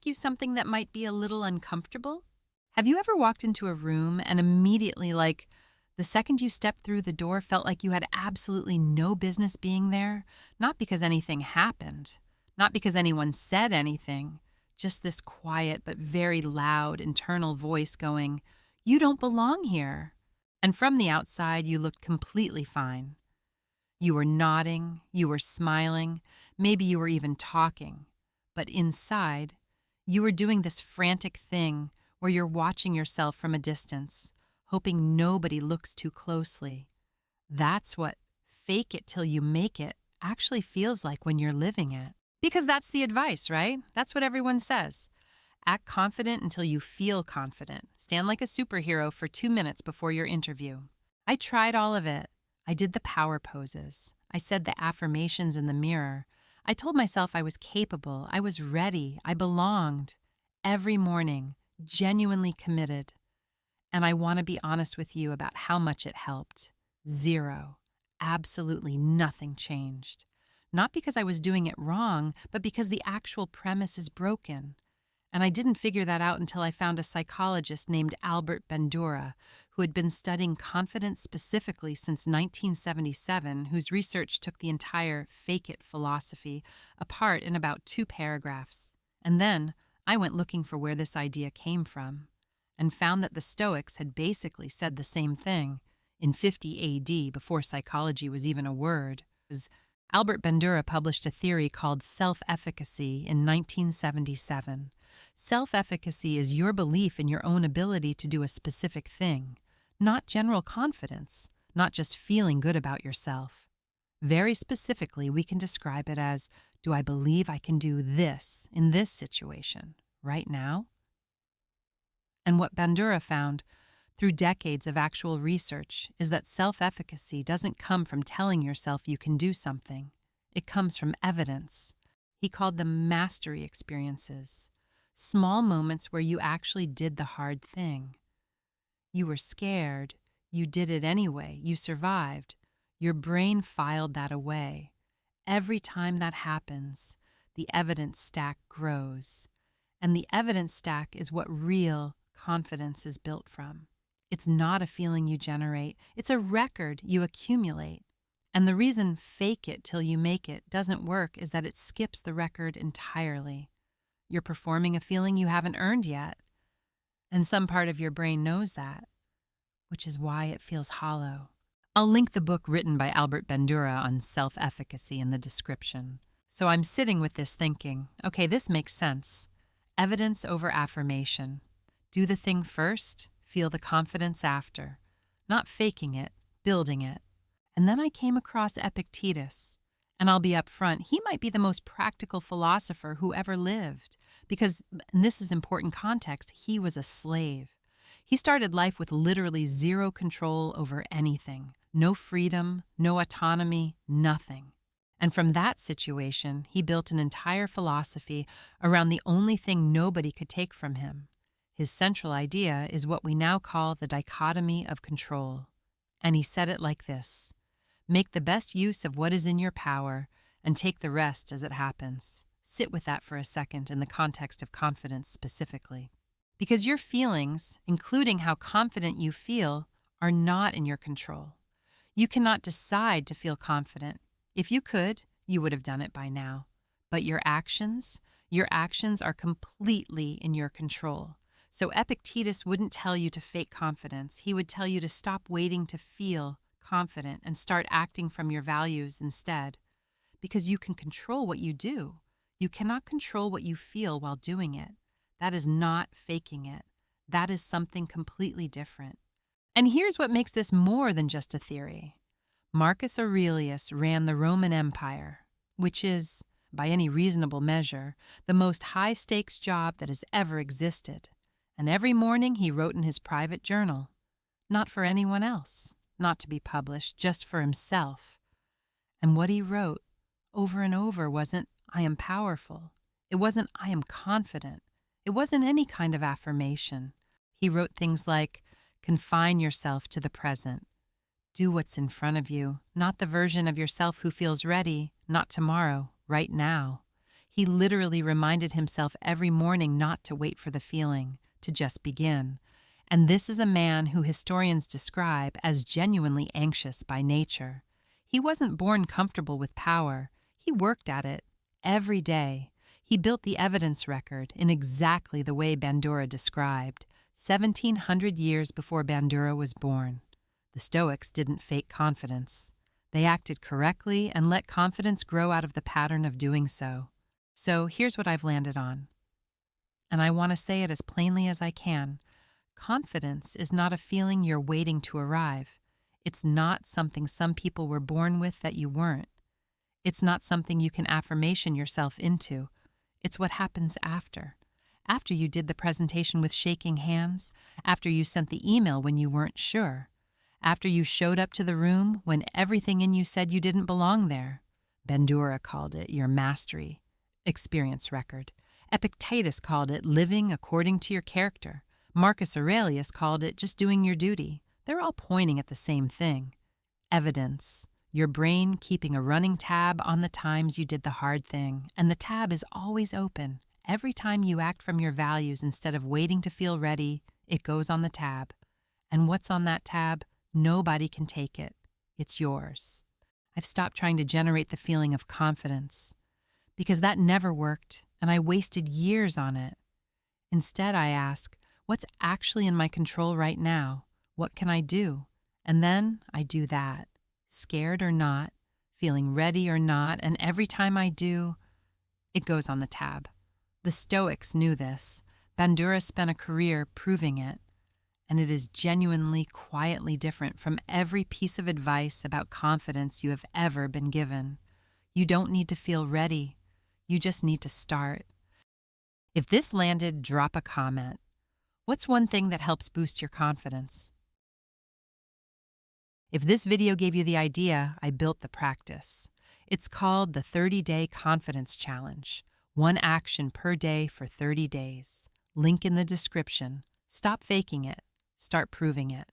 ask you something that might be a little uncomfortable? Have you ever walked into a room and immediately, the second you stepped through the door, felt like you had absolutely no business being there? Not because anything happened, not because anyone said anything, just this quiet but very loud internal voice going, "You don't belong here." And from the outside, you looked completely fine. You were nodding, you were smiling, maybe you were even talking. But inside, you were doing this frantic thing where you're watching yourself from a distance, hoping nobody looks too closely. That's what fake it till you make it actually feels like when you're living it. Because that's the advice, right? That's what everyone says. Act confident until you feel confident. Stand like a superhero for 2 minutes before your interview. I tried all of it. I did the power poses. I said the affirmations in the mirror. I told myself I was capable, I was ready, I belonged. Every morning, genuinely committed. And I want to be honest with you about how much it helped. Zero. Absolutely nothing changed. Not because I was doing it wrong, but because the actual premise is broken. And I didn't figure that out until I found a psychologist named Bandura, who had been studying confidence specifically since 1977, whose research took the entire fake it philosophy apart in about 2 paragraphs. And then I went looking for where this idea came from, and found that the Stoics had basically said the same thing in 50 AD, before psychology was even a word. Albert Bandura published a theory called self-efficacy in 1977. Self-efficacy is your belief in your own ability to do a specific thing, not general confidence, not just feeling good about yourself. Very specifically, we can describe it as, do I believe I can do this in this situation, right now? And what Bandura found, through decades of actual research, is that self-efficacy doesn't come from telling yourself you can do something. It comes from evidence. He called them mastery experiences. Small moments where you actually did the hard thing. You were scared. You did it anyway. You survived. Your brain filed that away. Every time that happens, the evidence stack grows. And the evidence stack is what real confidence is built from. It's not a feeling you generate. It's a record you accumulate. And the reason fake it till you make it doesn't work is that it skips the record entirely. You're performing a feeling you haven't earned yet. And some part of your brain knows that, which is why it feels hollow. I'll link the book written by Albert Bandura on self-efficacy in the description. So I'm sitting with this thinking, okay, this makes sense. Evidence over affirmation. Do the thing first, feel the confidence after. Not faking it, building it. And then I came across Epictetus. And I'll be upfront, he might be the most practical philosopher who ever lived, because, and this is important context, he was a slave. He started life with literally zero control over anything. No freedom, no autonomy, nothing. And from that situation, he built an entire philosophy around the only thing nobody could take from him. His central idea is what we now call the dichotomy of control. And he said it like this: make the best use of what is in your power and take the rest as it happens. Sit with that for a second in the context of confidence specifically. Because your feelings, including how confident you feel, are not in your control. You cannot decide to feel confident. If you could, you would have done it by now. But your actions are completely in your control. So Epictetus wouldn't tell you to fake confidence. He would tell you to stop waiting to feel confident and start acting from your values instead. Because you can control what you do. You cannot control what you feel while doing it. That is not faking it. That is something completely different. And here's what makes this more than just a theory. Marcus Aurelius ran the Roman Empire, which is, by any reasonable measure, the most high-stakes job that has ever existed. And every morning he wrote in his private journal, not for anyone else, not to be published, just for himself. And what he wrote over and over wasn't, "I am powerful." It wasn't, "I am confident." It wasn't any kind of affirmation. He wrote things like, "Confine yourself to the present. Do what's in front of you, not the version of yourself who feels ready, not tomorrow, right now." He literally reminded himself every morning not to wait for the feeling, to just begin. And this is a man who historians describe as genuinely anxious by nature. He wasn't born comfortable with power. He worked at it every day. He built the evidence record in exactly the way Bandura described, 1,700 years before Bandura was born. The Stoics didn't fake confidence. They acted correctly and let confidence grow out of the pattern of doing so. So here's what I've landed on. And I want to say it as plainly as I can. Confidence is not a feeling you're waiting to arrive. It's not something some people were born with that you weren't. It's not something you can affirmation yourself into. It's what happens after. After you did the presentation with shaking hands, after you sent the email when you weren't sure, after you showed up to the room when everything in you said you didn't belong there. Bandura called it your mastery, experience record. Epictetus called it living according to your character. Marcus Aurelius called it just doing your duty. They're all pointing at the same thing. Evidence. Your brain keeping a running tab on the times you did the hard thing, and the tab is always open. Every time you act from your values instead of waiting to feel ready, it goes on the tab. And what's on that tab? Nobody can take it. It's yours. I've stopped trying to generate the feeling of confidence because that never worked, and I wasted years on it. Instead, I ask, what's actually in my control right now? What can I do? And then I do that. Scared or not, feeling ready or not, and every time I do, it goes on the tab. The Stoics knew this. Bandura spent a career proving it, and it is genuinely, quietly different from every piece of advice about confidence you have ever been given. You don't need to feel ready. You just need to start. If this landed, drop a comment. What's one thing that helps boost your confidence? If this video gave you the idea, I built the practice. It's called the 30-Day Confidence Challenge. One action per day for 30 days. Link in the description. Stop faking it. Start proving it.